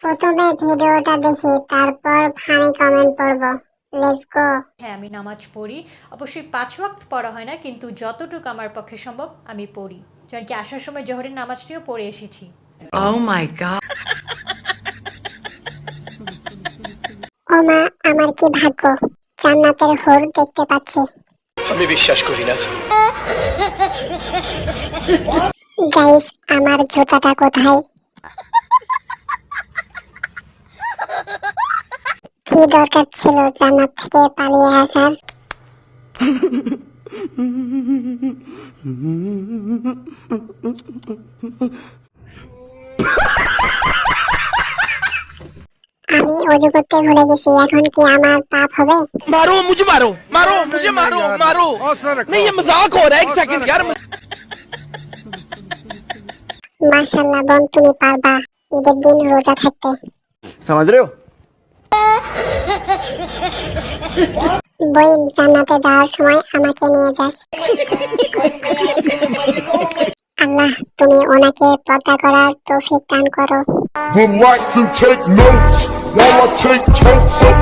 প্রথমে ভিডিওটা দেখি, তারপর ফানি কমেন্ট পড়ব। Let's go. হ্যাঁ, আমি নামাজ পড়ি। অবশ্যই ৫ ওয়াক্ত পড়া হয় না, কিন্তু যতটুকু আমার পক্ষে সম্ভব আমি পড়ি। যেমন কি আসার সময় জোহরের নামাজটিও পড়ে এসেছি। Oh my god. ও মা, আমার কি ভাগ্য, জান্নাতের হুর দেখতে পাচ্ছি। আমি বিশ্বাস করি না। গাইস, আমার জুতাটা কোথায়? কি দরকার ছিল জান্নাত থেকে পালিয়ে আসার? আমি অজু করতে ভুলে গেছি, এখন কি আমার পাপ হবে? मारो मुझे मारो मारो मुझे मारो मारो नहीं ये मजाक हो रहा है एक सेकंड यार মাশাআল্লাহ বোন, তুমি পারবা ঈদের দিন রোজা থাকতে। समझ रहे हो? বইন, জান্নাতে যাওয়ার সময় আমাকে নিয়ে যাস। আল্লাহ, তুমি ওনাকে পর্দা করার তৌফিক দান করো। Would like to take notes while I take totes of